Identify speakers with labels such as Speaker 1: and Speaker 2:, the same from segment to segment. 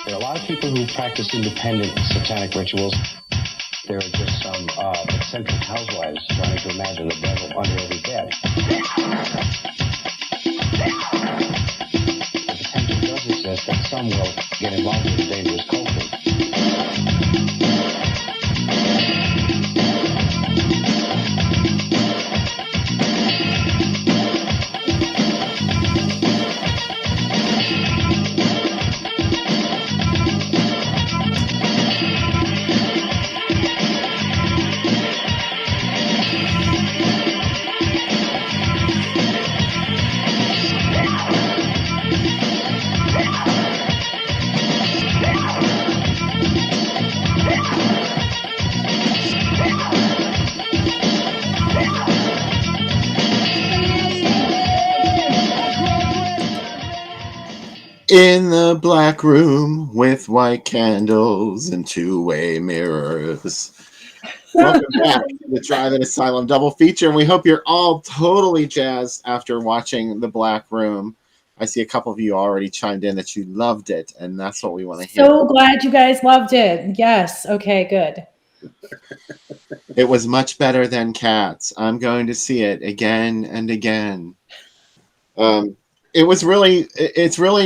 Speaker 1: There are a lot of people who practice independent satanic rituals. There are just some eccentric housewives trying to imagine the devil under every bed. The potential does exist that some will get involved with a dangerous culture.
Speaker 2: In the black room with white candles and two-way mirrors. Welcome back to the Drive-In Asylum double feature, and we hope you're all totally jazzed after watching The Black Room. I see a couple of you already chimed in that you loved it, and that's what we want to hear.
Speaker 3: So glad you guys loved it. Yes. Okay, good.
Speaker 2: It was much better than Cats. I'm going to see it again and again. It's really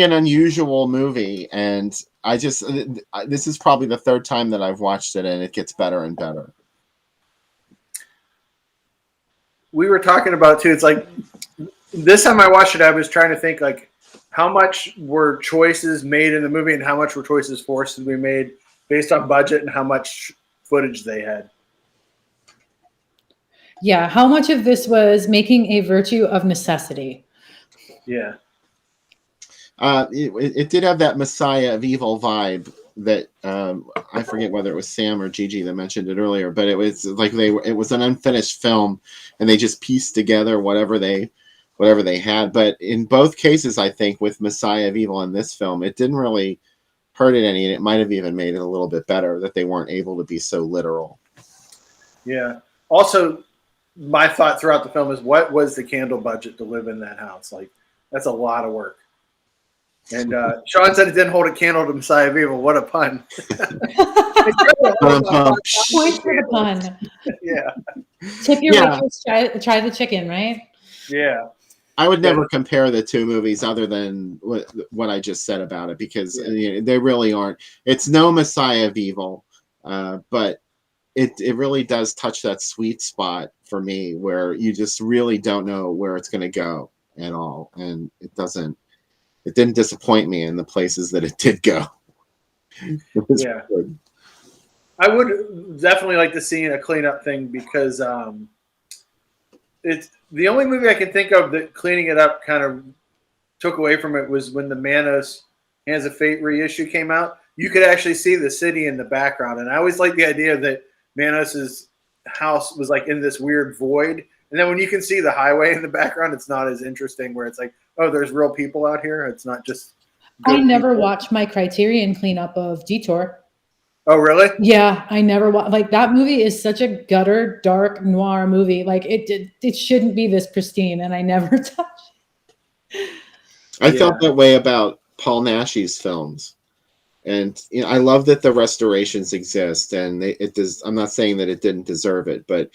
Speaker 2: an unusual movie, and this is probably the third time that I've watched it, and it gets better and better.
Speaker 4: We were talking about too, it's like this time I watched it, I was trying to think like how much were choices made in the movie and how much were choices forced to be made based on budget and how much footage they had.
Speaker 3: Yeah, how much of this was making a virtue of necessity?
Speaker 4: Yeah.
Speaker 2: It did have that Messiah of Evil vibe that I forget whether it was Sam or Gigi that mentioned it earlier, but it was like it was an unfinished film and they just pieced together whatever they had. But in both cases, I think with Messiah of Evil and this film, it didn't really hurt it any, and it might have even made it a little bit better that they weren't able to be so literal.
Speaker 4: Yeah. Also, my thought throughout the film is, what was the candle budget to live in that house? Like, that's a lot of work. And Sean said it didn't hold a candle to Messiah of Evil. What a pun.
Speaker 3: Points for the pun.
Speaker 4: Yeah.
Speaker 3: Tip your waitress, try the chicken, right?
Speaker 4: Yeah.
Speaker 2: I would never compare the two movies other than what I just said about it, because they really aren't. It's no Messiah of Evil, but it really does touch that sweet spot for me where you just really don't know where it's going to go at all. And it didn't disappoint me in the places that it did go.
Speaker 4: Yeah. Good. I would definitely like to see a cleanup thing because it's the only movie I can think of that cleaning it up kind of took away from it was when the Manos Hands of Fate reissue came out. You could actually see the city in the background. And I always liked the idea that Manos's house was like in this weird void. And then when you can see the highway in the background, it's not as interesting where it's like, oh, there's real people out here. It's not just.
Speaker 3: I never watched my Criterion cleanup of Detour.
Speaker 4: Oh, really?
Speaker 3: Yeah, I never watched. Like, that movie is such a gutter, dark, noir movie. Like, it shouldn't be this pristine, and I never touched it.
Speaker 2: I felt that way about Paul Naschy's films. And I love that the restorations exist, and I'm not saying that it didn't deserve it, but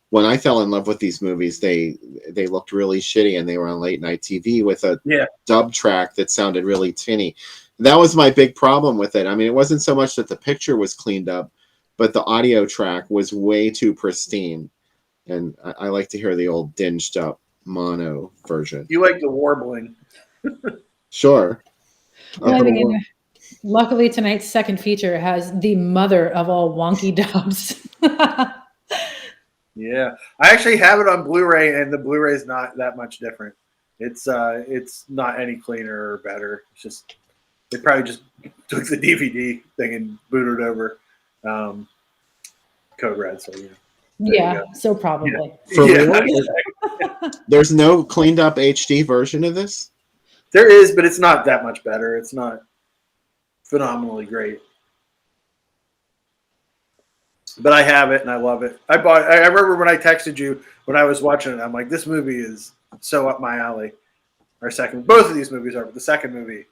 Speaker 2: when I fell in love with these movies, they looked really shitty, and they were on late night TV with a dub track that sounded really tinny. That was my big problem with it. I mean, it wasn't so much that the picture was cleaned up, but the audio track was way too pristine. And I like to hear the old dinged up mono version.
Speaker 4: You like the warbling.
Speaker 2: Sure.
Speaker 3: Luckily, tonight's second feature has the mother of all wonky dubs.
Speaker 4: Yeah, I actually have it on Blu-ray, and the Blu-ray is not that much different. It's not any cleaner or better. It's just they probably just took the DVD thing and booted over Code Red. So
Speaker 3: so probably.
Speaker 2: Yeah. There's no cleaned up HD version of this?
Speaker 4: There is, but it's not that much better. It's not phenomenally great. But I have it and I love it. I remember when I texted you when I was watching it, I'm like, this movie is so up my alley. Both of these movies are, but the second movie.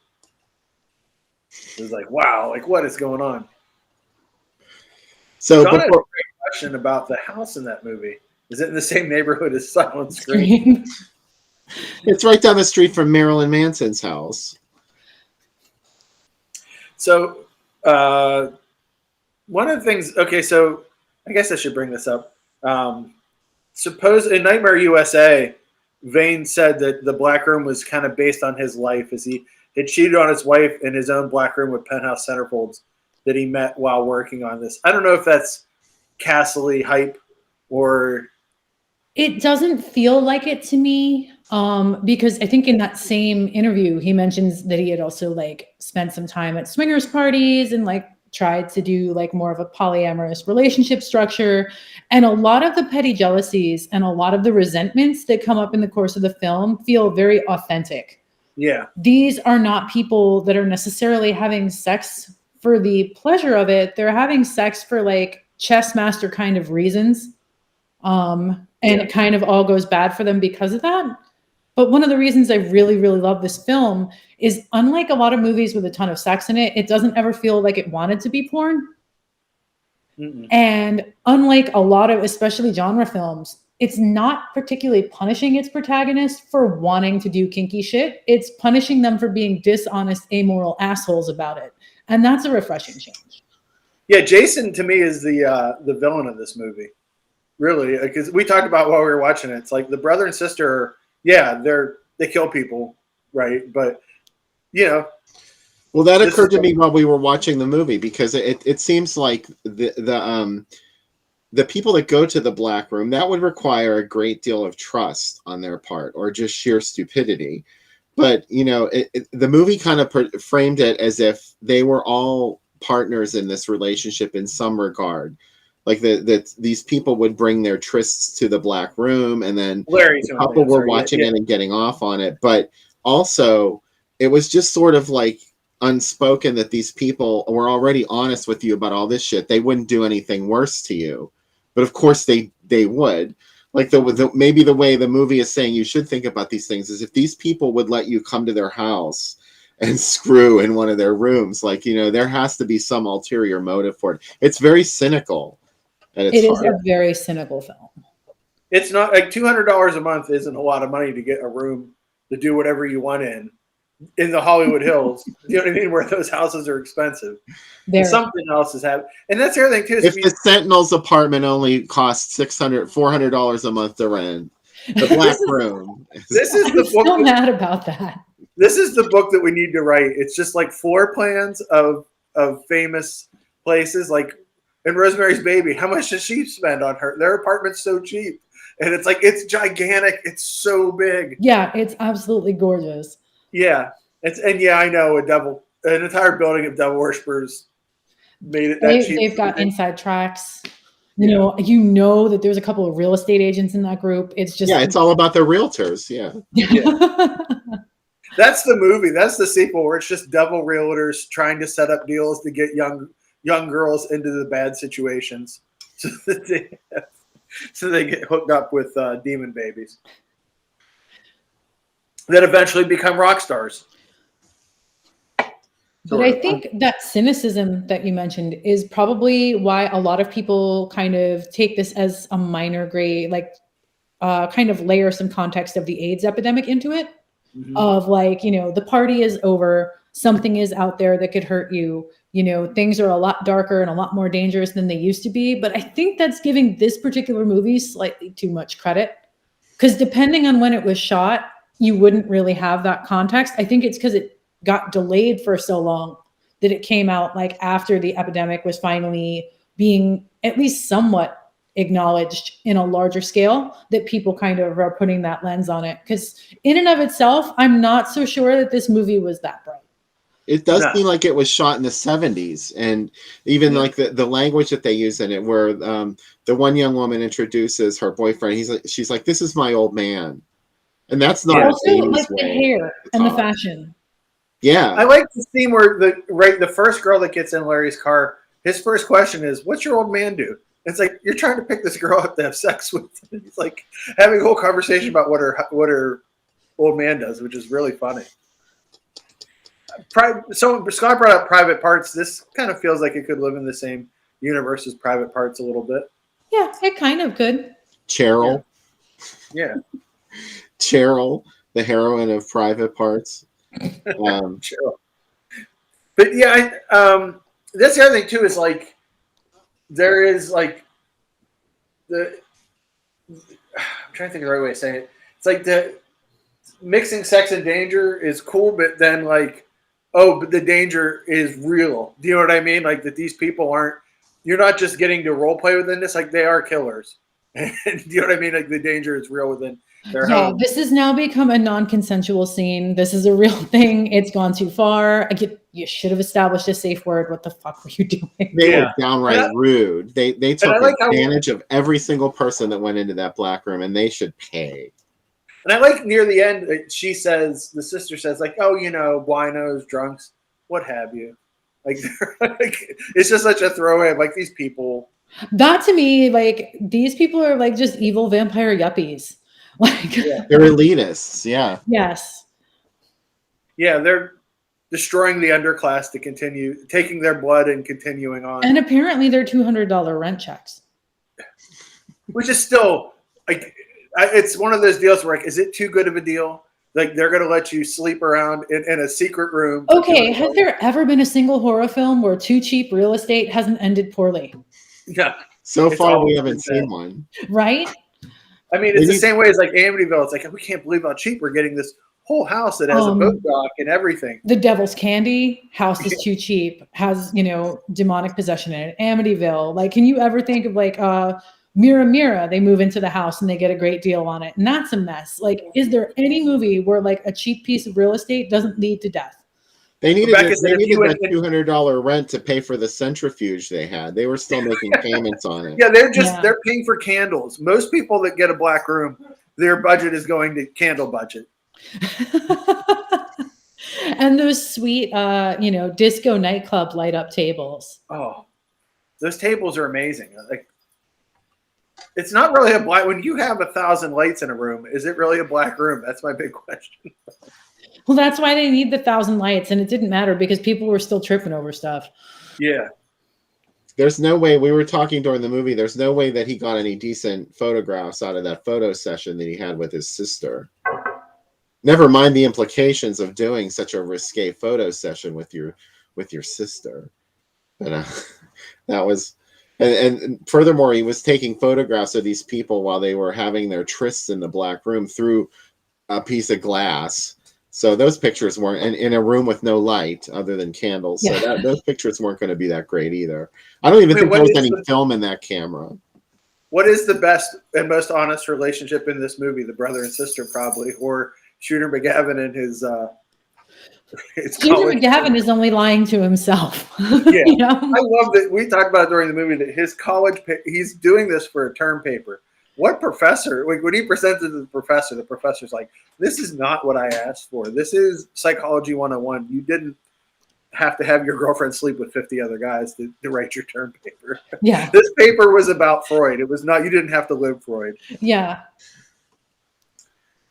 Speaker 4: It was like, wow, like what is going on?
Speaker 2: So
Speaker 4: John had a
Speaker 2: before,
Speaker 4: great question about the house in that movie. Is it in the same neighborhood as Silent Scream?
Speaker 2: it's right down the street from Marilyn Manson's house.
Speaker 4: So, one of the things. Okay, so I guess I should bring this up. Suppose in Nightmare USA, Vane said that the Black Room was kind of based on his life, as he had cheated on his wife in his own Black Room with penthouse centerfolds that he met while working on this. I don't know if that's Castle-y hype or.
Speaker 3: It doesn't feel like it to me, because I think in that same interview he mentions that he had also like spent some time at swingers parties and like tried to do like more of a polyamorous relationship structure, and a lot of the petty jealousies and a lot of the resentments that come up in the course of the film feel very authentic.
Speaker 4: Yeah,
Speaker 3: these are not people that are necessarily having sex for the pleasure of it. They're having sex for like chess master kind of reasons. And it kind of all goes bad for them because of that. But one of the reasons I really, really love this film is, unlike a lot of movies with a ton of sex in it, it doesn't ever feel like it wanted to be porn. Mm-mm. And unlike a lot of, especially genre films, it's not particularly punishing its protagonist for wanting to do kinky shit. It's punishing them for being dishonest, amoral assholes about it. And that's a refreshing change.
Speaker 4: Yeah, Jason to me is the villain of this movie. Really, because we talked about while we were watching it. It's like the brother and sister, yeah, they kill people, right? But you know,
Speaker 2: well, that occurred to me while we were watching the movie, because it seems like the people that go to the Black Room, that would require a great deal of trust on their part, or just sheer stupidity. But you know, the movie kind of framed it as if they were all partners in this relationship in some regard. Like that these people would bring their trysts to the Black Room, and then the couple were watching it and getting off on it. But also, it was just sort of like unspoken that these people were already honest with you about all this shit. They wouldn't do anything worse to you, but of course they would. Like maybe the way the movie is saying you should think about these things is, if these people would let you come to their house and screw in one of their rooms, like, you know, there has to be some ulterior motive for it. It's very cynical. It is
Speaker 3: a very cynical film.
Speaker 4: It's not like $200 a month isn't a lot of money to get a room to do whatever you want in the Hollywood Hills. You know what I mean? Where those houses are expensive. Something else is happening. And that's the other thing too.
Speaker 2: If the Sentinel's apartment only costs $400 a month to rent, the Black Room.
Speaker 4: This is the book.
Speaker 3: I'm so mad about that.
Speaker 4: This is the book that we need to write. It's just like floor plans of famous places, like. And Rosemary's Baby, how much does she spend on her? Their apartment's so cheap. And it's like, it's gigantic. It's so big.
Speaker 3: Yeah, it's absolutely gorgeous.
Speaker 4: Yeah. I know an entire building of devil worshippers made it that cheap.
Speaker 3: They've got inside tracks. You know that there's a couple of real estate agents in that group. It's just.
Speaker 2: Yeah, it's all about the realtors. Yeah.
Speaker 4: That's the movie. That's the sequel, where it's just devil realtors trying to set up deals to get young girls into the bad situations, so they get hooked up with demon babies that eventually become rock stars.
Speaker 3: But I think that cynicism that you mentioned is probably why a lot of people kind of take this as a minor grade, like kind of layer some context of the AIDS epidemic into it. Mm-hmm. Of like, you know, the party is over, something is out there that could hurt you. You know, things are a lot darker and a lot more dangerous than they used to be. But I think that's giving this particular movie slightly too much credit, because depending on when it was shot, you wouldn't really have that context. I think it's because it got delayed for so long that it came out like after the epidemic was finally being at least somewhat acknowledged in a larger scale, that people kind of are putting that lens on it. Because in and of itself, I'm not so sure that this movie was that bright.
Speaker 2: It does seem like it was shot in the 70s, and even like the language that they use in it, where the one young woman introduces her boyfriend, she's like, "This is my old man," and that's not
Speaker 3: also like the hair and the fashion.
Speaker 2: Yeah,
Speaker 4: I like the scene where the first girl that gets in Larry's car, his first question is, "What's your old man do?" It's like, you're trying to pick this girl up to have sex with. It's like having a whole conversation about what her old man does, which is really funny. So Scott brought up Private Parts. This kind of feels like it could live in the same universe as Private Parts a little bit.
Speaker 3: Yeah, it kind of could.
Speaker 2: Cheryl.
Speaker 4: Yeah.
Speaker 2: Cheryl, the heroine of Private Parts.
Speaker 4: Cheryl. But yeah, that's the other thing too, is like there is like I'm trying to think of the right way of saying it. It's like the mixing sex and danger is cool, but then like, oh, but the danger is real. Do you know what I mean? Like that these people aren't, you're not just getting to role play within this, like they are killers. And do you know what I mean? Like the danger is real within their home.
Speaker 3: This has now become a non-consensual scene. This is a real thing. It's gone too far. You should have established a safe word. What the fuck were you doing?
Speaker 2: They were downright rude. They took advantage of every single person that went into that black room, and they should pay.
Speaker 4: And I like near the end, she says, the sister says, like, oh, you know, winos, drunks, what have you. Like, it's just such a throwaway of like these people.
Speaker 3: That to me, like, these people are like just evil vampire yuppies. Like,
Speaker 2: they're elitists. Yeah.
Speaker 3: Yes.
Speaker 4: Yeah, they're destroying the underclass to continue taking their blood and continuing on.
Speaker 3: And apparently they're $200 rent checks.
Speaker 4: Which is still like, it's one of those deals where like, is it too good of a deal? Like they're going to let you sleep around in a secret room.
Speaker 3: Okay, has there ever been a single horror film where too cheap real estate hasn't ended poorly?
Speaker 4: Yeah.
Speaker 2: So far, we haven't seen one.
Speaker 3: Right?
Speaker 4: I mean, it's the same way as like Amityville. It's like, we can't believe how cheap we're getting this whole house that has a boat dock and everything.
Speaker 3: The Devil's Candy house is too cheap, has, you know, demonic possession in it. Amityville. Like, can you ever think of like Mira Mira? They move into the house and they get a great deal on it. And that's a mess. Like, is there any movie where like a cheap piece of real estate doesn't lead to death?
Speaker 2: They needed that $200 rent to pay for the centrifuge they had. They were still making payments on it.
Speaker 4: Yeah, they're paying for candles. Most people that get a black room, their budget is going to candle budget.
Speaker 3: And those sweet, you know, disco nightclub light up tables.
Speaker 4: Oh, those tables are amazing. Like, it's not really a black. When you have 1,000 lights in a room, is it really a black room? That's my big question.
Speaker 3: Well, that's why they need the 1,000 lights, and it didn't matter because people were still tripping over stuff.
Speaker 4: Yeah.
Speaker 2: There's no way, we were talking during the movie, there's no way that he got any decent photographs out of that photo session that he had with his sister. Never mind the implications of doing such a risque photo session with your sister. But that was, and furthermore, he was taking photographs of these people while they were having their trysts in the black room through a piece of glass. So those pictures weren't, and in a room with no light other than candles. Yeah. So those pictures weren't going to be that great either. I don't even think there was any film in that camera.
Speaker 4: What is the best and most honest relationship in this movie? The brother and sister, probably, or Shooter McGavin and his
Speaker 3: Shooter McGavin is only lying to himself.
Speaker 4: Yeah.
Speaker 3: You know?
Speaker 4: I love that. We talked about during the movie that his college, he's doing this for a term paper. What professor, like when he presented to the professor's like, this is not what I asked for. This is psychology 101. You didn't have to have your girlfriend sleep with 50 other guys to write your term paper.
Speaker 3: Yeah.
Speaker 4: This paper was about Freud. It was not, you didn't have to live Freud.
Speaker 3: Yeah.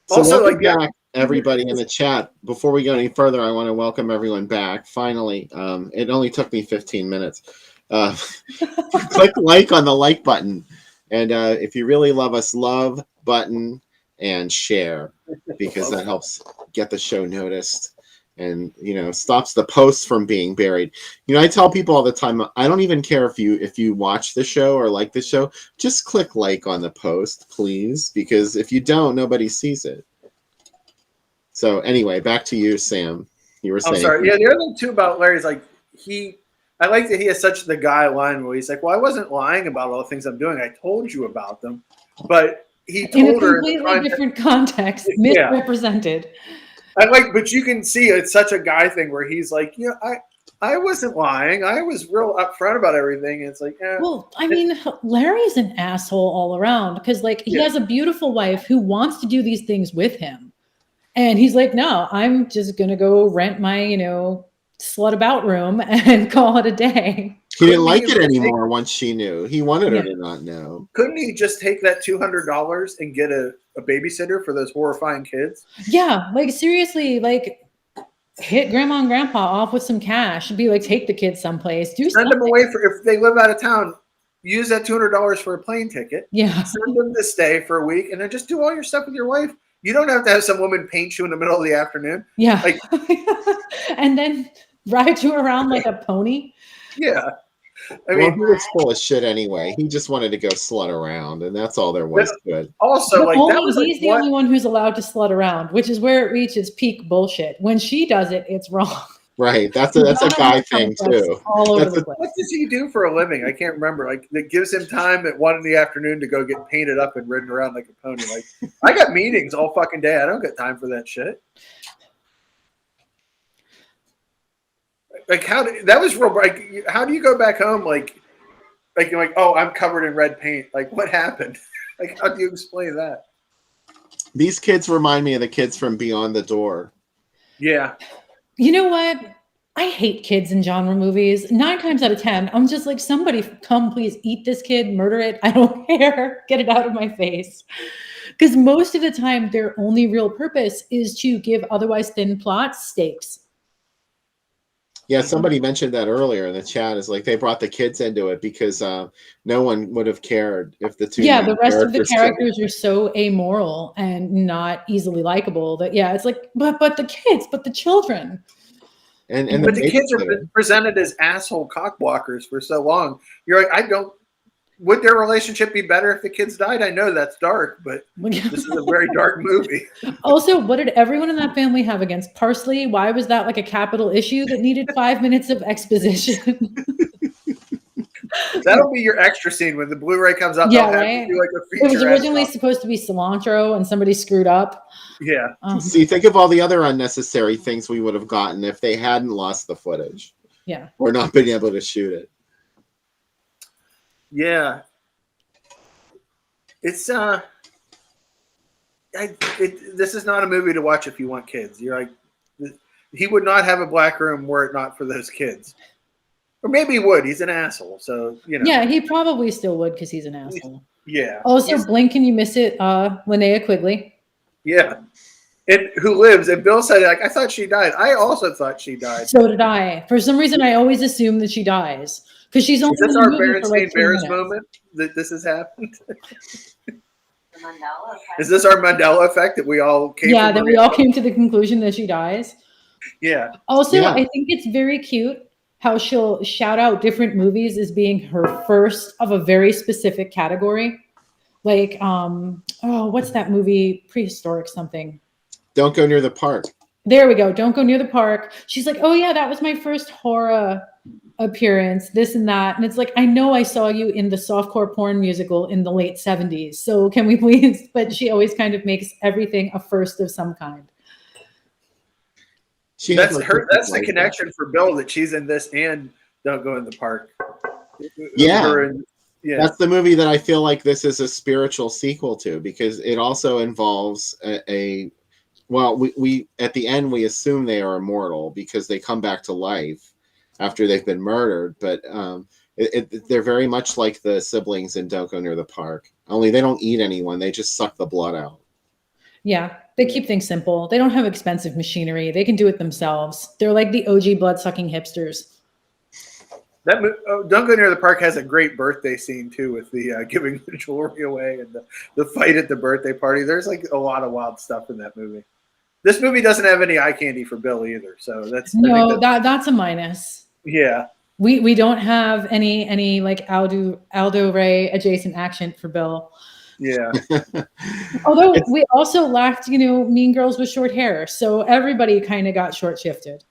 Speaker 2: So also, like, back, everybody in the chat. Before we go any further, I want to welcome everyone back. Finally, it only took me 15 minutes. Click like on the like button. And if you really love us, love button and share, because that helps get the show noticed and, you know, stops the posts from being buried. You know, I tell people all the time, I don't even care if you watch the show or like the show, just click like on the post, please, because if you don't, nobody sees it. So anyway, back to you, Sam. You were saying.
Speaker 4: I'm sorry. Yeah, the other thing too about Larry is like I like that he has such the guy line where he's like, well, I wasn't lying about all the things I'm doing. I told you about them. But he told her
Speaker 3: in a completely different context, misrepresented.
Speaker 4: But you can see it's such a guy thing where he's like, yeah, I wasn't lying. I was real upfront about everything. And it's like,
Speaker 3: well, I mean, Larry's an asshole all around because like he has a beautiful wife who wants to do these things with him. And he's like, no, I'm just going to go rent my, you know, slut about room and call it a day.
Speaker 2: He didn't like it anymore once she knew. He wanted her to not know.
Speaker 4: Couldn't he just take that $200 and get a babysitter for those horrifying kids?
Speaker 3: Yeah, like seriously, like hit grandma and grandpa off with some cash and be like, take the kids someplace. Do
Speaker 4: Send
Speaker 3: something.
Speaker 4: them away for if they live out of town. Use that $200 for a plane ticket.
Speaker 3: Yeah.
Speaker 4: Send them to stay for a week, and then just do all your stuff with your wife. You don't have to have some woman paint you in the middle of the afternoon.
Speaker 3: Yeah.
Speaker 4: Like,
Speaker 3: and then ride you around like a pony.
Speaker 4: yeah. I
Speaker 2: Well,
Speaker 4: mean,
Speaker 2: he was full of shit anyway. He just wanted to go slut around, and that's all there was to it.
Speaker 4: also,
Speaker 3: But
Speaker 4: like,
Speaker 3: only
Speaker 4: that was like
Speaker 3: he's the only one who's allowed to slut around, which is where it reaches peak bullshit. When she does it, it's wrong.
Speaker 2: Right. That's a guy thing too.
Speaker 3: All over
Speaker 2: That's
Speaker 3: the place.
Speaker 4: What does he do for a living? I can't remember. Like, that gives him time at 1 PM to go get painted up and ridden around like a pony. Like, I got meetings all fucking day. I don't got time for that shit. Like, that was real. Like, how do you go back home? Like, oh, I'm covered in red paint. Like, what happened? Like, how do you explain that?
Speaker 2: These kids remind me of the kids from Beyond the Door.
Speaker 4: Yeah.
Speaker 3: You know what? I hate kids in genre movies. 9 times out of 10, I'm just like, somebody come please eat this kid, murder it. I don't care. Get it out of my face. Because most of the time, their only real purpose is to give otherwise thin plots stakes.
Speaker 2: Yeah, somebody mentioned that earlier in the chat. Is like they brought the kids into it because no one would have cared if the two.
Speaker 3: Yeah, the rest of the characters
Speaker 2: killed.
Speaker 3: are so amoral and not easily likable that it's like, but the kids, but the children.
Speaker 2: And
Speaker 4: but the kids are presented as asshole cockblockers for so long. You're like, would their relationship be better if the kids died? I know that's dark, but this is a very dark movie.
Speaker 3: Also, what did everyone in that family have against parsley? Why was that like a capital issue that needed 5 minutes of exposition?
Speaker 2: That'll be your extra scene when the Blu-ray comes out.
Speaker 3: Yeah,
Speaker 2: they'll
Speaker 3: right.
Speaker 2: have to do like a feature.
Speaker 3: It was originally supposed to be cilantro, and somebody screwed up.
Speaker 2: Yeah. See, think of all the other unnecessary things we would have gotten if they hadn't lost the footage.
Speaker 3: Yeah.
Speaker 2: Or not been able to shoot it.
Speaker 4: Yeah. It's this is not a movie to watch if you want kids. You're like, he would not have a black room were it not for those kids. Or maybe he would. He's an asshole. So, you know.
Speaker 3: Yeah, he probably still would because he's an asshole.
Speaker 4: Yeah.
Speaker 3: Also, blink and you miss it, Linnea Quigley.
Speaker 4: Yeah. And who lives. And Bill said, like, I thought she died. I also thought she died.
Speaker 3: So did I. For some reason, I always assume that she dies. Because she's only
Speaker 4: Is this
Speaker 3: in the
Speaker 4: our
Speaker 3: movie for like 2
Speaker 4: Bears
Speaker 3: minutes.
Speaker 4: moment that this has happened? Is this our Mandela effect that we all came
Speaker 3: Yeah,
Speaker 4: from
Speaker 3: that we all came to the conclusion that she dies.
Speaker 4: Yeah.
Speaker 3: Also,
Speaker 2: Yeah.
Speaker 3: I think it's very cute how she'll shout out different movies as being her first of a very specific category. Like, what's that movie? Prehistoric something.
Speaker 2: Don't Go Near the Park.
Speaker 3: There we go. Don't Go Near the Park. She's like, oh yeah, that was my first horror appearance, this and that. And it's like, I know I saw you in the softcore porn musical in the late 70s. So can we please? But she always kind of makes everything a first of some kind.
Speaker 4: That's the connection for Bill, that she's in this and Don't Go in the Park.
Speaker 2: Yeah.
Speaker 4: Yeah.
Speaker 2: That's the movie that I feel like this is a spiritual sequel to, because it also involves we at the end we assume they are immortal because they come back to life after they've been murdered, but they're very much like the siblings in Don't Go Near the Park, only they don't eat anyone, they just suck the blood out.
Speaker 3: Yeah, they keep things simple. They don't have expensive machinery. They can do it themselves. They're like the OG blood-sucking hipsters.
Speaker 4: Don't Go Near the Park has a great birthday scene too, with the giving the jewelry away and the fight at the birthday party. There's like a lot of wild stuff in that movie. This movie doesn't have any eye candy for Bill either, so that's
Speaker 3: that's a minus.
Speaker 4: Yeah,
Speaker 3: we don't have any like Aldo Ray adjacent action for Bill.
Speaker 4: Yeah.
Speaker 3: Although we also lacked, Mean Girls with short hair, so everybody kind of got short shifted.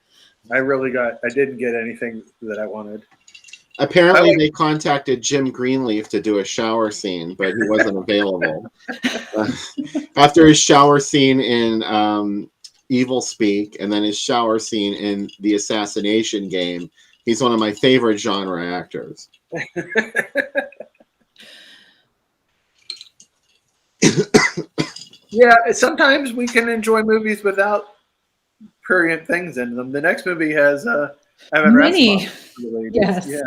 Speaker 4: I didn't get anything that I wanted.
Speaker 2: Apparently, they contacted Jim Greenleaf to do a shower scene, but he wasn't available. After his shower scene in Evil Speak, and then his shower scene in The Assassination Game, he's one of my favorite genre actors.
Speaker 4: Yeah, sometimes we can enjoy movies without prurient things in them. The next movie has Evan
Speaker 3: Many.
Speaker 4: Rasmussen.
Speaker 3: Yes.
Speaker 4: Yeah.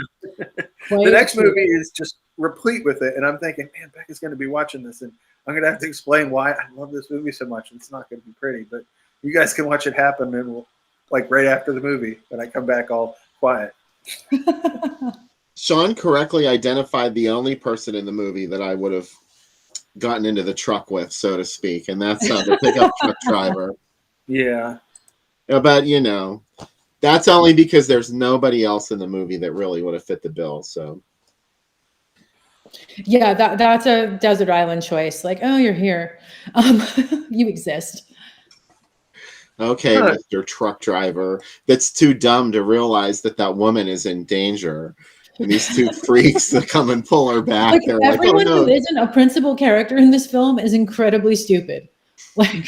Speaker 4: The next movie is just replete with it, and I'm thinking, man, Becca's going to be watching this, and I'm going to have to explain why I love this movie so much. It's not going to be pretty, but you guys can watch it happen, and like right after the movie, when I come back all quiet.
Speaker 2: Sean correctly identified the only person in the movie that I would have gotten into the truck with, so to speak, and that's the pickup truck driver.
Speaker 4: Yeah.
Speaker 2: But that's only because there's nobody else in the movie that really would have fit the bill. So
Speaker 3: yeah, that's a desert island choice. Like, oh, you're here. You exist.
Speaker 2: okay, Mr. Truck Driver, that's too dumb to realize that woman is in danger. And these two freaks that come and pull her back.
Speaker 3: Like,
Speaker 2: They're
Speaker 3: everyone
Speaker 2: like, oh, no.
Speaker 3: who isn't a principal character in this film is incredibly stupid. Like,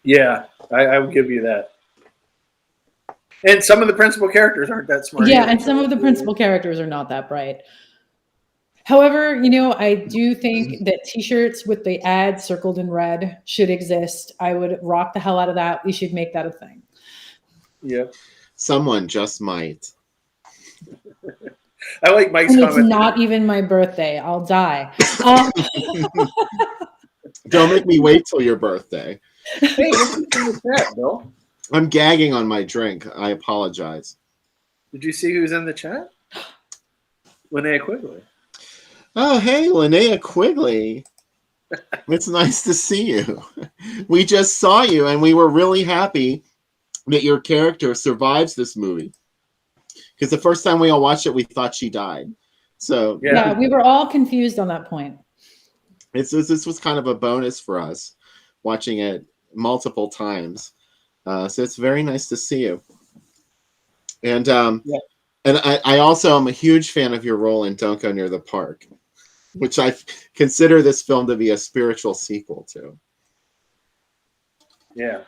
Speaker 4: yeah, I would give you that. And some of the principal characters aren't that smart.
Speaker 3: yeah,
Speaker 4: either.
Speaker 3: and some of the principal characters are not that bright. However, I do think that t-shirts with the ad circled in red should exist. I would rock the hell out of that. We should make that a thing.
Speaker 4: Yeah.
Speaker 2: Someone just might.
Speaker 4: I like Mike's
Speaker 3: And it's
Speaker 4: comment.
Speaker 3: not even my birthday. I'll die.
Speaker 2: Don't make me wait till your birthday.
Speaker 4: Hey, what's in the chat, Bill?
Speaker 2: I'm gagging on my drink. I apologize.
Speaker 4: Did you see who's in the chat? Linnea Quigley.
Speaker 2: Oh, hey, Linnea Quigley. It's nice to see you. We just saw you, and we were really happy that your character survives this movie. Because the first time we all watched it, we thought she died. So
Speaker 3: yeah, we were all confused on that point.
Speaker 2: This was kind of a bonus for us, watching it multiple times. So it's very nice to see you. And and I also am a huge fan of your role in Don't Go Near the Park, which I consider this film to be a spiritual sequel to.
Speaker 4: Yeah.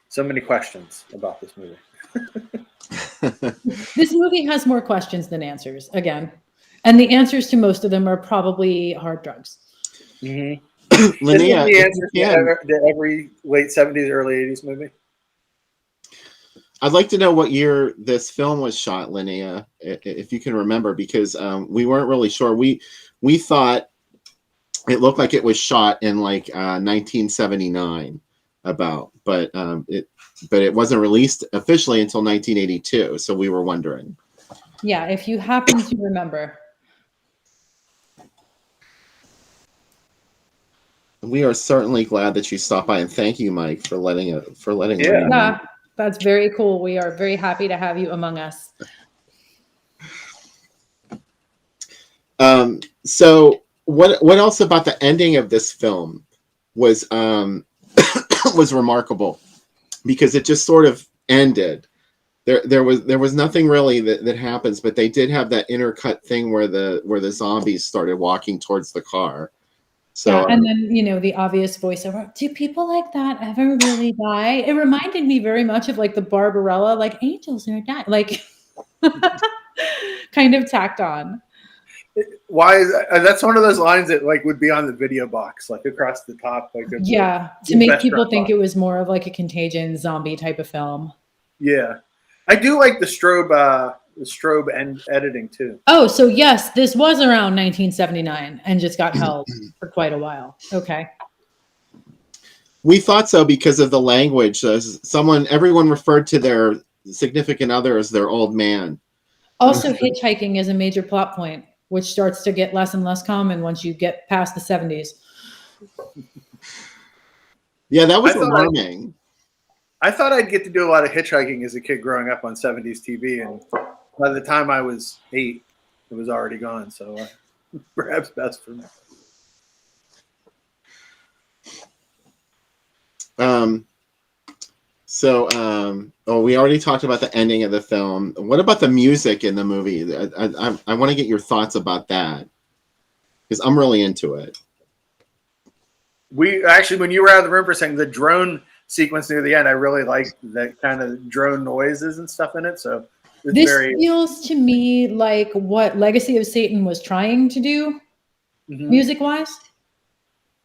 Speaker 4: So many questions about this movie.
Speaker 3: This movie has more questions than answers, again. And the answers to most of them are probably hard drugs.
Speaker 4: Mm-hmm.
Speaker 2: Linnea,
Speaker 4: the answer to every late 70s, early 80s movie.
Speaker 2: I'd like to know what year this film was shot, Linnea, if you can remember, because we weren't really sure. We thought it looked like it was shot in like 1979, but it wasn't released officially until 1982. So we were wondering.
Speaker 3: Yeah, if you happen to remember.
Speaker 2: We are certainly glad that you stopped by, and thank you, Mike, for letting Linnea know.
Speaker 3: Yeah, that's very cool. We are very happy to have you among us.
Speaker 2: So what else about the ending of this film was was remarkable, because it just sort of ended. There was nothing really that happens, but they did have that intercut thing where the zombies started walking towards the car. So,
Speaker 3: yeah, and then the obvious voiceover. Do people like that ever really die? It reminded me very much of like the Barbarella, like angels are dying, like kind of tacked on.
Speaker 4: Why is that's one of those lines that like would be on the video box, like across the top, like
Speaker 3: to make people think it was more of like a Contagion zombie type of film.
Speaker 4: Yeah, I do like the strobe and editing too.
Speaker 3: Oh, so yes, this was around 1979 and just got held for quite a while. Okay.
Speaker 2: We thought so because of the language. Everyone referred to their significant other as their old man.
Speaker 3: Also, hitchhiking is a major plot point, which starts to get less and less common once you get past the 70s.
Speaker 2: Yeah, that was alarming.
Speaker 4: I thought I'd get to do a lot of hitchhiking as a kid growing up on 70s TV, and by the time I was 8, it was already gone. So perhaps best for me.
Speaker 2: We already talked about the ending of the film. What about the music in the movie? I want to get your thoughts about that, because I'm really into it.
Speaker 4: We actually, when you were out of the room for a second, the drone sequence near the end, I really liked that kind of drone noises and stuff in it. So
Speaker 3: this feels to me like what Legacy of Satan was trying to do, music-wise,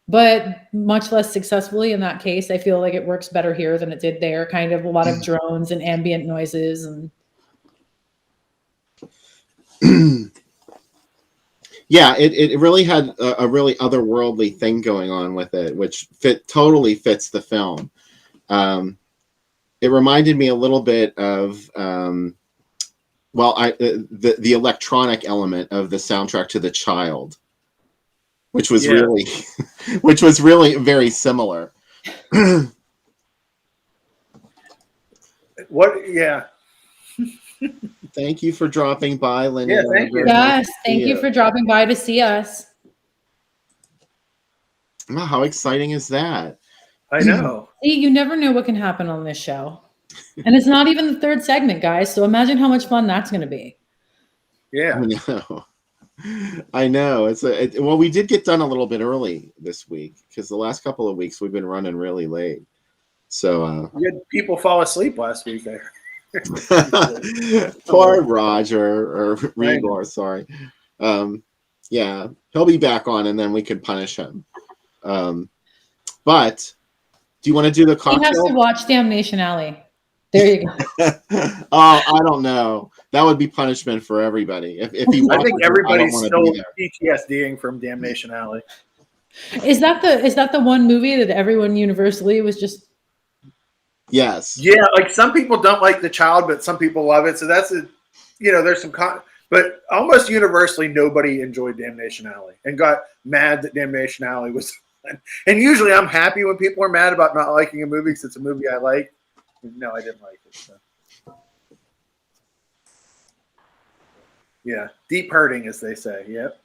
Speaker 3: but much less successfully in that case. I feel like it works better here than it did there. Kind of a lot of drones and ambient noises. And
Speaker 2: Yeah, it really had a really otherworldly thing going on with it, which totally fits the film. It reminded me a little bit of the electronic element of the soundtrack to The Child, which was really very similar.
Speaker 4: What? Yeah.
Speaker 2: Thank you for dropping by, Linda.
Speaker 4: Yeah, thank you.
Speaker 3: Yes, thank you for dropping by to see us.
Speaker 2: Wow, how exciting is that?
Speaker 4: I know.
Speaker 3: See, you never know what can happen on this show. And it's not even the third segment, guys. So imagine how much fun that's going to be.
Speaker 4: Yeah.
Speaker 2: I know. Well, we did get done a little bit early this week because the last couple of weeks we've been running really late. So
Speaker 4: you had people fall asleep last week there.
Speaker 2: Poor Roger or Rigor, sorry. Yeah, he'll be back on and then we can punish him. But do you want to do the cocktail?
Speaker 3: He has to watch Damnation Alley. There you go.
Speaker 2: Oh, I don't know. That would be punishment for everybody. If he
Speaker 4: I think everybody's still
Speaker 2: be
Speaker 4: PTSDing from Damnation Alley.
Speaker 3: Is that the one movie that everyone universally was just?
Speaker 2: Yes.
Speaker 4: Yeah, like some people don't like The Child, but some people love it. So that's there's some but almost universally nobody enjoyed Damnation Alley and got mad that Damnation Alley was fun. And usually I'm happy when people are mad about not liking a movie because it's a movie I like. No, I didn't like it. So. Yeah, deep hurting, as they say. Yep.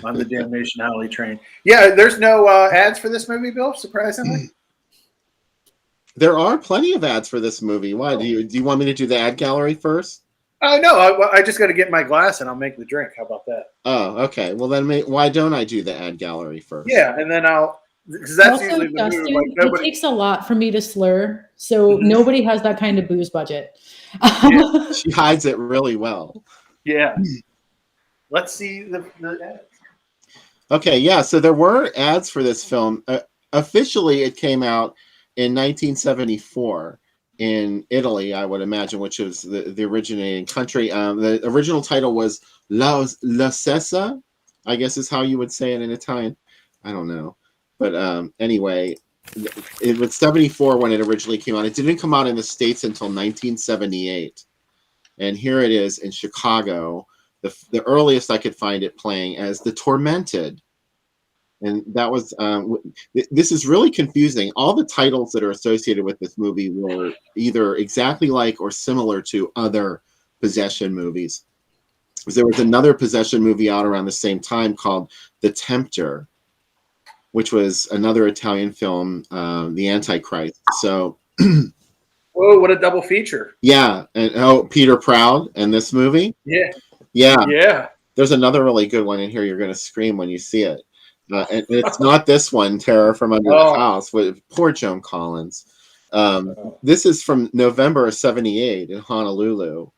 Speaker 4: On the Damnation Alley train. Yeah, there's no ads for this movie, Bill, surprisingly.
Speaker 2: There are plenty of ads for this movie. Why? Do you want me to do the ad gallery first?
Speaker 4: Oh, no, I just got to get my glass and I'll make the drink. How about that?
Speaker 2: Oh, okay. Well, then why don't I do the ad gallery first?
Speaker 4: Yeah, and then because that's
Speaker 3: Also,
Speaker 4: usually the
Speaker 3: Justin,
Speaker 4: move. Like,
Speaker 3: it takes a lot for me to slur, so nobody has that kind of booze budget.
Speaker 2: Yeah, she hides it really well.
Speaker 4: Yeah. Let's see the ads.
Speaker 2: Okay, yeah. So there were ads for this film. Officially, it came out in 1974 in Italy, I would imagine, which was the originating country. The original title was La Cessa, I guess is how you would say it in Italian. I don't know. But anyway, it was 74 when it originally came out. It didn't come out in the States until 1978. And here it is in Chicago, the earliest I could find it playing as The Tormented. And that was, this is really confusing. All the titles that are associated with this movie were either exactly like or similar to other possession movies. There was another possession movie out around the same time called The Tempter, which was another Italian film, The Antichrist. So,
Speaker 4: whoa, what a double feature.
Speaker 2: Yeah, and Peter Proud and this movie. Yeah. There's another really good one in here. You're going to scream when you see it. And it's not this one, Terror from Under the House, with poor Joan Collins. This is from November of 78 in Honolulu.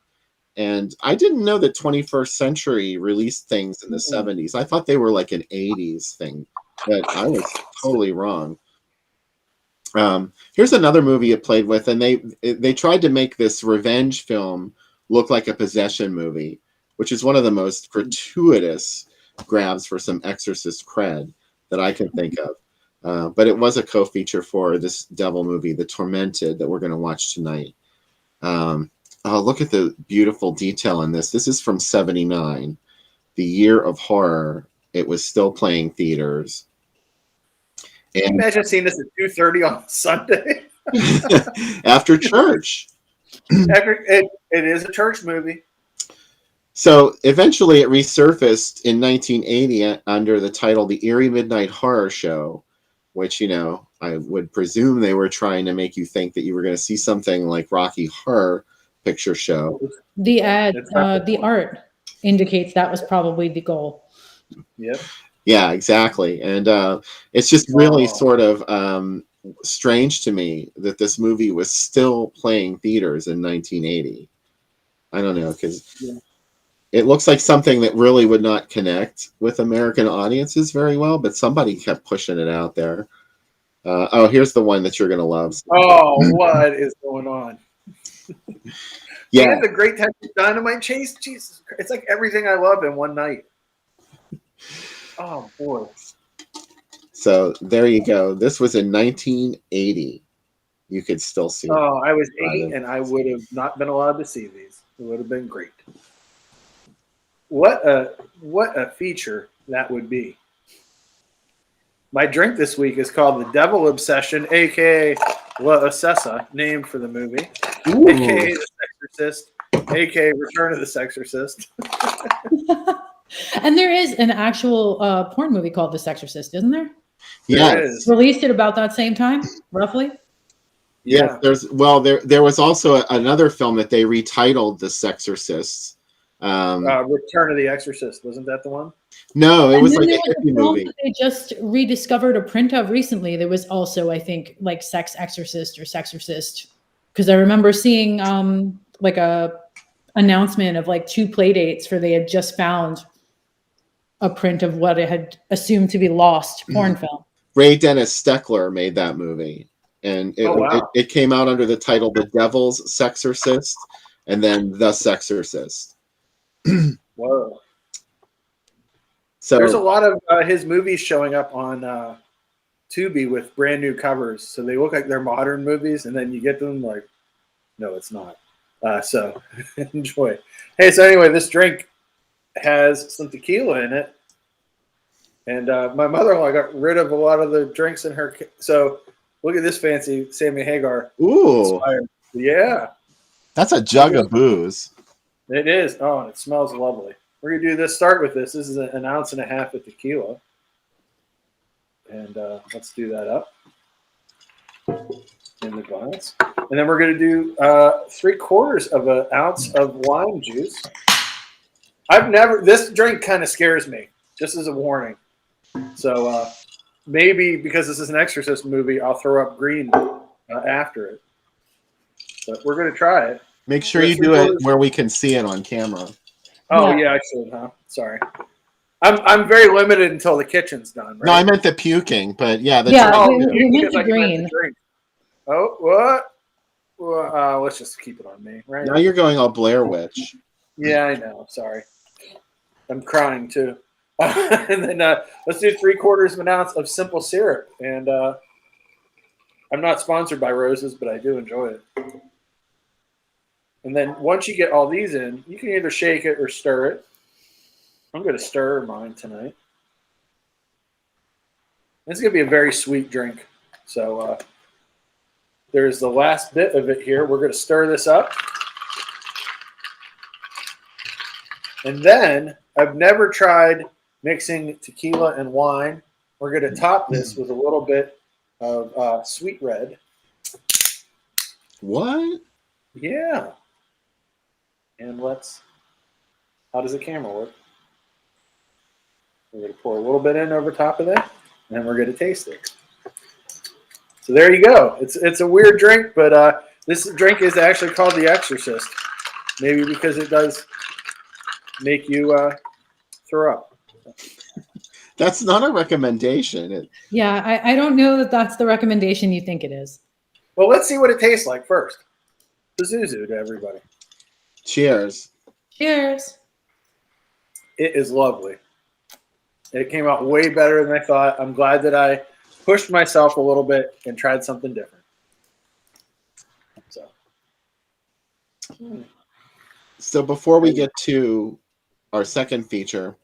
Speaker 2: And I didn't know that 21st Century released things in the 70s. I thought they were like an 80s thing, but I was totally wrong. Here's another movie it played with, and they tried to make this revenge film look like a possession movie, which is one of the most gratuitous grabs for some Exorcist cred that I can think of. But it was a co-feature for this devil movie, The Tormented, that we're going to watch tonight. Look at the beautiful detail in this. This is from 79, the year of horror. It was still playing theaters.
Speaker 4: Can you imagine seeing this at 2:30 on Sunday?
Speaker 2: After church.
Speaker 4: It is a church movie.
Speaker 2: So eventually it resurfaced in 1980 under the title The Eerie Midnight Horror Show, which, I would presume they were trying to make you think that you were going to see something like Rocky Horror Picture Show.
Speaker 3: The ad, the art indicates that was probably the goal.
Speaker 4: Yep.
Speaker 2: Yeah, exactly. And it's just really sort of strange to me that this movie was still playing theaters in 1980. I don't know, because it looks like something that really would not connect with American audiences very well, but somebody kept pushing it out there. Here's the one that you're going to love.
Speaker 4: Oh, what is going on?
Speaker 2: Yeah.
Speaker 4: And the Great Texas Dynamite chase. Jesus, it's like everything I love in one night. Oh boy.
Speaker 2: So there you go. This was in 1980. You could still see it.
Speaker 4: Oh, I was 8 and I would have not been allowed to see these. It would have been great. What a feature that would be. My drink this week is called the Devil Obsession, aka La Obsessa, named for the movie,
Speaker 2: Ooh.
Speaker 4: aka the Exorcist, aka Return of the Sexorcist.
Speaker 3: And there is an actual porn movie called The Exorcist, isn't there?
Speaker 2: Yeah,
Speaker 4: There is.
Speaker 3: Released at about that same time, roughly.
Speaker 2: Yeah, there was also another film that they retitled The Exorcist.
Speaker 4: Return of the Exorcist, wasn't that the one?
Speaker 2: No, it
Speaker 3: And
Speaker 2: was
Speaker 3: then
Speaker 2: like
Speaker 3: there
Speaker 2: a
Speaker 3: was
Speaker 2: hippie
Speaker 3: a film
Speaker 2: movie.
Speaker 3: that they just rediscovered a print of recently. There was also, I think, like Sex Exorcist or Sexorcist, because I remember seeing like a announcement of like 2 play dates for they had just found a print of what it had assumed to be lost porn film.
Speaker 2: Ray Dennis Steckler made that movie, and it came out under the title The Devil's Sexorcist, and then The Sexorcist.
Speaker 4: Whoa.
Speaker 2: So
Speaker 4: There's a lot of his movies showing up on Tubi with brand new covers, so they look like they're modern movies, and then you get them like, no, it's not. So enjoy. Hey, so anyway, this drink has some tequila in it, and my mother-in-law got rid of a lot of the drinks in her. So look at this fancy Sammy Hagar.
Speaker 2: ooh,
Speaker 4: Inspired. Yeah,
Speaker 2: that's a jug of booze.
Speaker 4: it is. Oh, and it smells lovely. We're gonna do this. Start with this. This is 1.5 ounces of tequila, and let's do that up in the glass. And then we're gonna do 3/4 ounce of lime juice. This drink kind of scares me, just as a warning. So maybe because this is an Exorcist movie, I'll throw up green after it. But we're gonna try it.
Speaker 2: Make sure you do it where we can see it on camera.
Speaker 4: Oh yeah, I should, huh? Sorry. I'm very limited until the kitchen's done. Right?
Speaker 2: No, I meant the puking, but yeah,
Speaker 3: we meant the green.
Speaker 4: Oh, what? Well, let's just keep it on me, right?
Speaker 2: Now you're going all Blair Witch.
Speaker 4: Yeah, I know. Sorry, I'm crying too. And then let's do 3/4 ounce of simple syrup. And I'm not sponsored by Roses, but I do enjoy it. And then once you get all these in, you can either shake it or stir it. I'm going to stir mine tonight. It's going to be a very sweet drink. So there's the last bit of it here. We're going to stir this up. And then I've never tried mixing tequila and wine. We're going to top this with a little bit of sweet red.
Speaker 2: What?
Speaker 4: Yeah. And how does the camera work? We're going to pour a little bit in over top of that, and then we're going to taste it. So there you go. It's a weird drink, but this drink is actually called the Exorcist. Maybe because it does make you throw up.
Speaker 2: That's not a recommendation.
Speaker 3: Yeah, I don't know that that's the recommendation you think it is.
Speaker 4: Well, let's see what it tastes like first. Zuzu to everybody.
Speaker 2: Cheers.
Speaker 3: Cheers.
Speaker 4: It is lovely. It came out way better than I thought. I'm glad that I pushed myself a little bit and tried something different.
Speaker 2: So before we get to our second feature,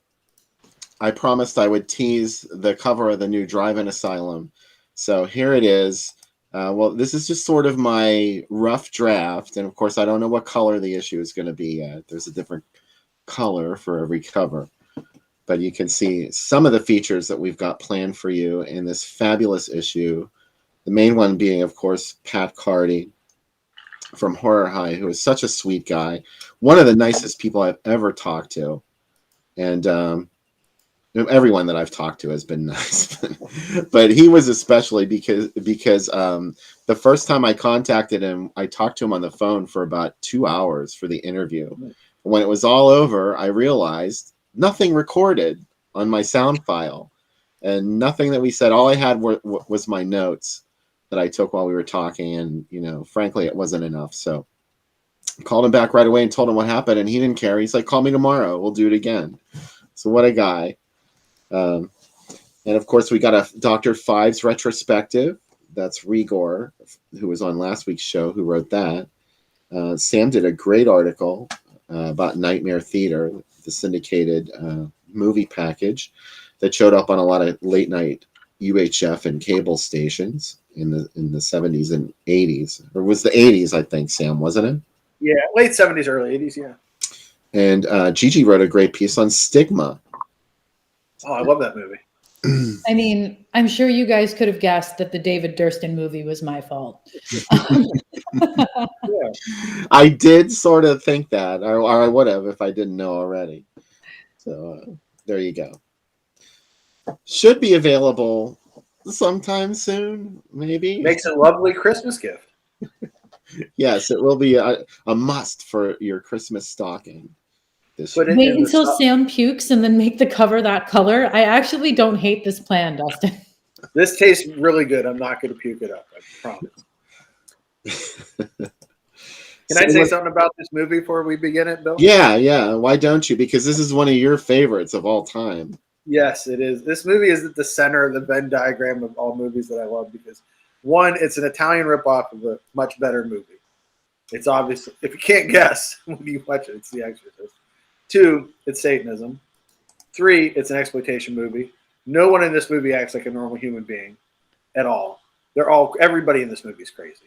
Speaker 2: I promised I would tease the cover of the new Drive-In Asylum. So here it is. Well, this is just sort of my rough draft. And of course, I don't know what color the issue is going to be yet. There's a different color for every cover. But you can see some of the features that we've got planned for you in this fabulous issue. The main one being, of course, Pat Carty from Horror High, who is such a sweet guy. One of the nicest people I've ever talked to. And everyone that I've talked to has been nice. But he was especially because the first time I contacted him, I talked to him on the phone for about 2 hours for the interview. When it was all over, I realized nothing recorded on my sound file and nothing that we said. All I had was my notes that I took while we were talking. And, frankly, it wasn't enough. So I called him back right away and told him what happened. And he didn't care. He's like, call me tomorrow. We'll do it again. So what a guy. And of course, we got a Dr. Fives retrospective. That's Rigor, who was on last week's show, who wrote that. Sam did a great article about Nightmare Theater, the syndicated movie package that showed up on a lot of late night UHF and cable stations in the 70s and 80s, or was the 80s, I think, Sam, wasn't it?
Speaker 4: Yeah, late 70s, early 80s, yeah.
Speaker 2: And Gigi wrote a great piece on Stigma.
Speaker 4: Oh, I love that movie.
Speaker 3: I mean, I'm sure you guys could have guessed that the David Durston movie was my fault.
Speaker 4: Yeah.
Speaker 2: I did sort of think that, or I would have if I didn't know already. So there you go. Should be available sometime soon, maybe.
Speaker 4: Makes a lovely Christmas gift.
Speaker 2: Yes, it will be a must for your Christmas stocking.
Speaker 4: Put it
Speaker 3: Wait
Speaker 4: in the
Speaker 3: until
Speaker 4: stock.
Speaker 3: Sam pukes and then make the cover that color. I actually don't hate this plan, Dustin.
Speaker 4: This tastes really good. I'm not going to puke it up. I promise. Can I say something about this movie before we begin it, Bill?
Speaker 2: Yeah. Why don't you? Because this is one of your favorites of all time.
Speaker 4: Yes, it is. This movie is at the center of the Venn diagram of all movies that I love because, one, it's an Italian ripoff of a much better movie. It's obvious. If you can't guess when you watch it, it's The Exorcist. 2, it's Satanism. 3, it's an exploitation movie. No one in this movie acts like a normal human being at all. Everybody in this movie is crazy.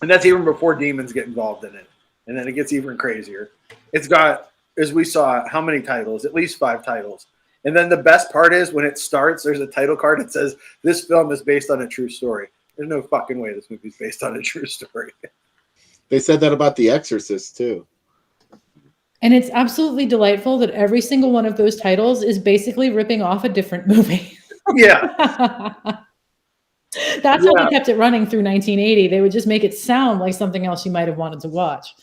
Speaker 4: And that's even before demons get involved in it. And then it gets even crazier. It's got, as we saw, how many titles? At least 5 titles. And then the best part is when it starts, there's a title card that says, this film is based on a true story. There's no fucking way this movie's based on a true story.
Speaker 2: They said that about The Exorcist, too.
Speaker 3: And it's absolutely delightful that every single one of those titles is basically ripping off a different movie.
Speaker 4: Yeah.
Speaker 3: That's how they kept it running through 1980. They would just make it sound like something else you might have wanted to watch.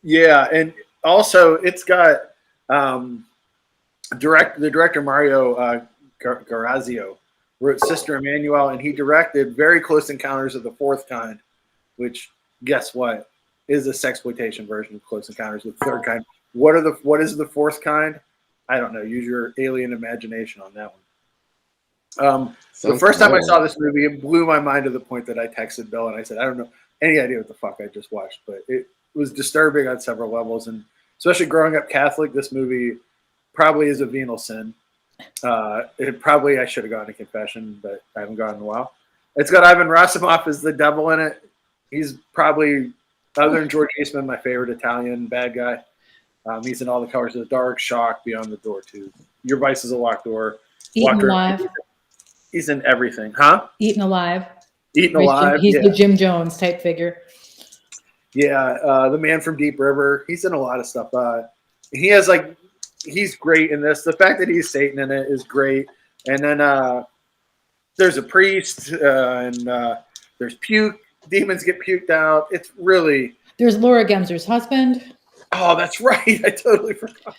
Speaker 4: Yeah, and also it's got the director Mario Garazio wrote Sister Emmanuel, and he directed Very Close Encounters of the Fourth Kind, which, guess what, is a sexploitation version of Close Encounters of the Third Kind. What is the fourth kind? I don't know. Use your alien imagination on that one. The first time I saw this movie, it blew my mind to the point that I texted Bill and I said, I don't know any idea what the fuck I just watched, but it was disturbing on several levels. And especially growing up Catholic, this movie probably is a venal sin. I should have gone to confession, but I haven't gone in a while. It's got Ivan Rassimov as the devil in it. He's probably, other than George Eastman, my favorite Italian bad guy. He's in All the Colors of the Dark, Shock, Beyond the Door 2. Your Vice is a Locked Door.
Speaker 3: Eaten Alive.
Speaker 4: He's in everything, huh?
Speaker 3: Eaten Alive.
Speaker 4: Eaten Alive.
Speaker 3: He's the Jim Jones type figure.
Speaker 4: Yeah, the Man from Deep River. He's in a lot of stuff. He's great in this. The fact that he's Satan in it is great. And then there's a priest, and there's puke. Demons get puked out. It's really.
Speaker 3: There's Laura Gemser's husband.
Speaker 4: Oh, that's right. I totally forgot.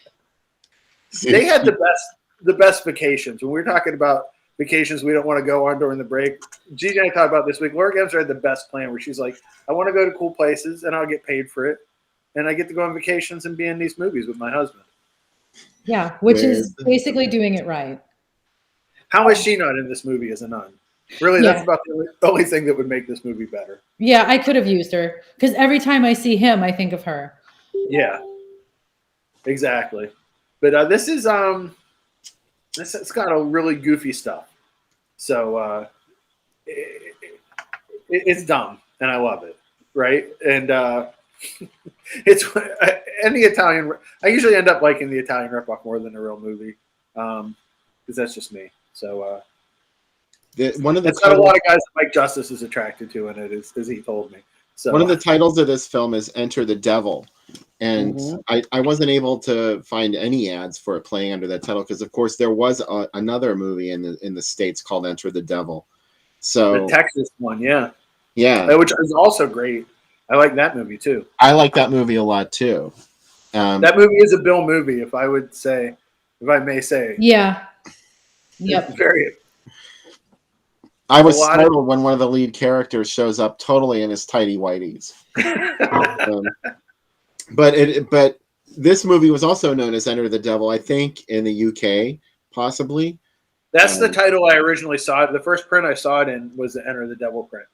Speaker 4: They had the best vacations. When we're talking about vacations we don't want to go on during the break, Gigi and I talked about this week. Laura Gemser had the best plan where she's like, I want to go to cool places and I'll get paid for it. And I get to go on vacations and be in these movies with my husband.
Speaker 3: Yeah, which is basically doing it right.
Speaker 4: How is she not in this movie as a nun? Really, that's about the only thing that would make this movie better.
Speaker 3: Yeah, I could have used her because every time I see him, I think of her.
Speaker 4: Yeah, exactly. But this is it's got a really goofy stuff. So it's dumb, and I love it. Right, and it's any Italian. I usually end up liking the Italian ripoff more than a real movie, because that's just me. So. It's got a lot of guys that Mike Justice is attracted to in it, as he told me. So
Speaker 2: one of the titles of this film is Enter the Devil. And I wasn't able to find any ads for it playing under that title because, of course, there was another movie in the States called Enter the Devil. So
Speaker 4: the Texas one, yeah, which is also great. I like that movie too.
Speaker 2: I like that movie a lot too.
Speaker 4: That movie is a Bill movie, if I may say.
Speaker 3: Yeah. Yep.
Speaker 4: Very.
Speaker 2: I was startled when one of the lead characters shows up totally in his tighty whities. But this movie was also known as Enter the Devil, I think, in the UK, possibly.
Speaker 4: That's the title I originally saw it. The first print I saw it in was the Enter the Devil print.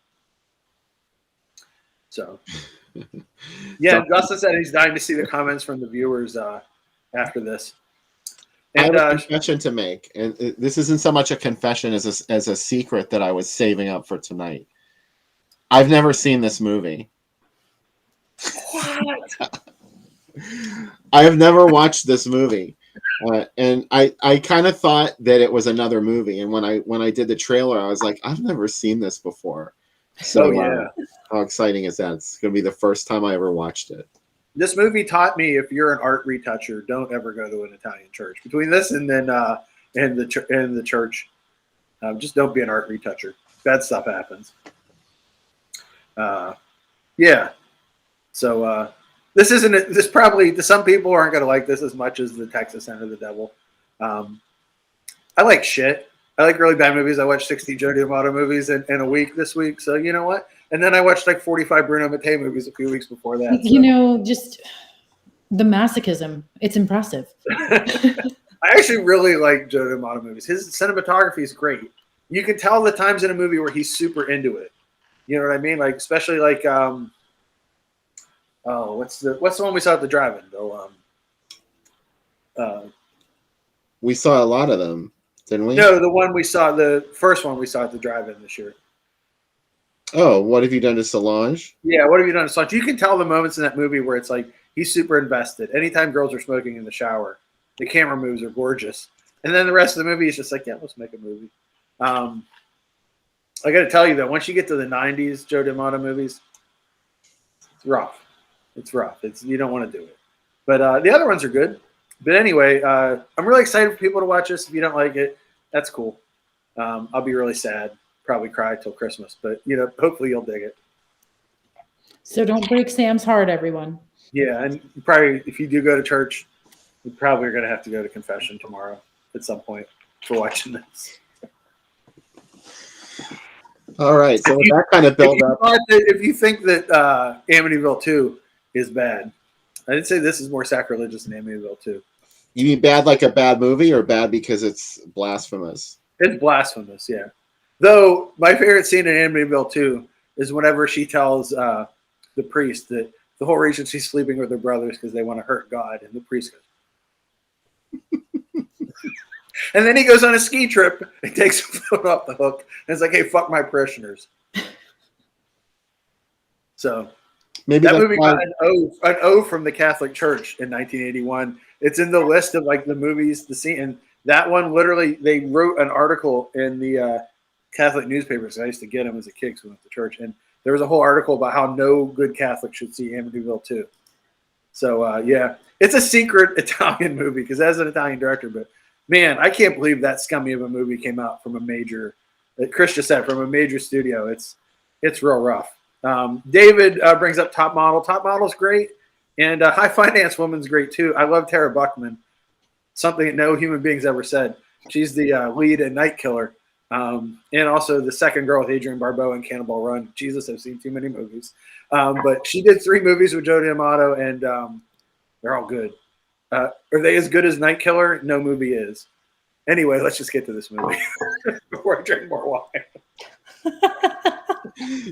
Speaker 4: So, yeah, Justin said he's dying to see the comments from the viewers after this. And,
Speaker 2: I have a confession to make, and this isn't so much a confession as a secret that I was saving up for tonight. I've never seen this movie.
Speaker 4: What?
Speaker 2: I have never watched this movie. And I kind of thought that it was another movie, and when I did the trailer, I was like, I've never seen this before. So how exciting is that? It's going to be the first time I ever watched it.
Speaker 4: This movie taught me if you're an art retoucher, don't ever go to an Italian church. Between this and then in the church, just don't be an art retoucher. Bad stuff happens. Yeah. So this isn't. This probably to some people aren't going to like this as much as the Texas Enter the Devil. I like shit. I like really bad movies. I watched 60 Joe D'Amato movies in a week this week. So you know what? And then I watched like 45 Bruno Mattei movies a few weeks before that. So.
Speaker 3: You know, just the masochism. It's impressive.
Speaker 4: I actually really like Joe D'Amato movies. His cinematography is great. You can tell the times in a movie where he's super into it. You know what I mean? Like especially like what's the one we saw at the drive-in?
Speaker 2: We saw a lot of them, didn't we?
Speaker 4: No, the first one we saw at the drive-in this year.
Speaker 2: Oh, What Have You Done to Solange?
Speaker 4: Yeah, What Have You Done to Solange? You can tell the moments in that movie where it's like he's super invested. Anytime girls are smoking in the shower, the camera moves are gorgeous. And then the rest of the movie is just like, yeah, let's make a movie. I got to tell you though, once you get to the 90s Joe D'Amato movies, it's rough. It's rough. You don't want to do it. But the other ones are good. But anyway, I'm really excited for people to watch this. If you don't like it, that's cool. I'll be really sad. Probably cry till Christmas. But, hopefully you'll dig it.
Speaker 3: So don't break Sam's heart, everyone.
Speaker 4: Yeah, and probably if you do go to church, you probably are going to have to go to confession tomorrow at some point for watching this.
Speaker 2: All right, so with that kind of build up.
Speaker 4: If you think that Amityville 2 is bad, I did say this is more sacrilegious than Amityville 2.
Speaker 2: You mean bad like a bad movie or bad because it's blasphemous?
Speaker 4: It's blasphemous, yeah. Though my favorite scene in Amityville 2 is whenever she tells the priest that the whole reason she's sleeping with her brothers because they want to hurt God, and the priest goes. And then he goes on a ski trip and takes a phone off the hook and it's like, hey, fuck my parishioners. So
Speaker 2: maybe
Speaker 4: that movie got an O from the Catholic Church in 1981. It's in the list of like the movies, the scene, and that one literally they wrote an article in the Catholic newspapers. I used to get them as a kid because we went to church, and there was a whole article about how no good Catholic should see Amityville 2. So yeah, it's a secret Italian movie because that's an Italian director. But man, I can't believe that scummy of a movie came out from a major, like Chris just said, from a major studio. It's real rough. David brings up Top Model. Top Model's great, and High Finance Woman's great too. I love Tara Buckman. Something that no human being's ever said. She's the lead in Night Killer. And also the second girl with Adrienne Barbeau in Cannonball Run. Jesus, I've seen too many movies. But she did 3 movies with Joe D'Amato, and they're all good. Are they as good as Night Killer? No movie is. Anyway, let's just get to this movie before I drink more wine.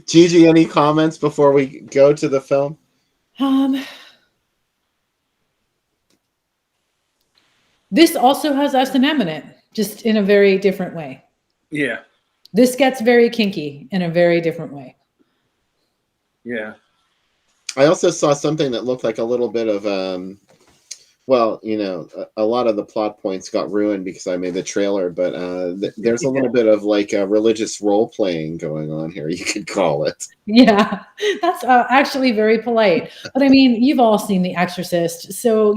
Speaker 2: Gigi, any comments before we go to the film?
Speaker 3: This also has S&M in it, just in a very different way.
Speaker 4: Yeah.
Speaker 3: This gets very kinky in a very different way.
Speaker 4: Yeah.
Speaker 2: I also saw something that looked like a little bit of, a lot of the plot points got ruined because I made the trailer, but there's a little bit of like a religious role playing going on here, you could call it.
Speaker 3: Yeah, that's actually very polite. But I mean, you've all seen The Exorcist, so,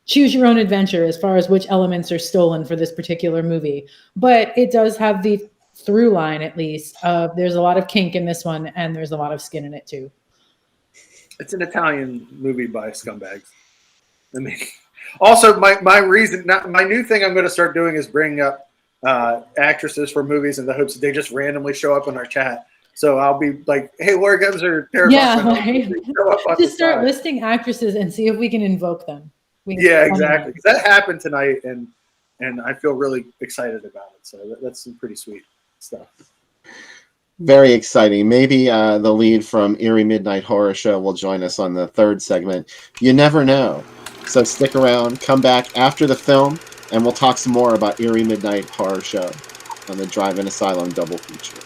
Speaker 3: choose your own adventure as far as which elements are stolen for this particular movie. But it does have the through line, at least, of there's a lot of kink in this one, and there's a lot of skin in it, too.
Speaker 4: It's an Italian movie by scumbags. I mean, also, my new thing I'm going to start doing is bringing up actresses for movies in the hopes that they just randomly show up in our chat. So I'll be like, hey, Laura Gibbs or Tara Buckman,
Speaker 3: just start listing actresses and see if we can invoke them.
Speaker 4: Yeah, exactly. That happened tonight, and and I feel really excited about it. So that's some pretty sweet stuff.
Speaker 2: Very exciting. Maybe the lead from Eerie Midnight Horror Show will join us on the third segment. You never know. So stick around, come back after the film, and we'll talk some more about Eerie Midnight Horror Show on the Drive-In Asylum double feature.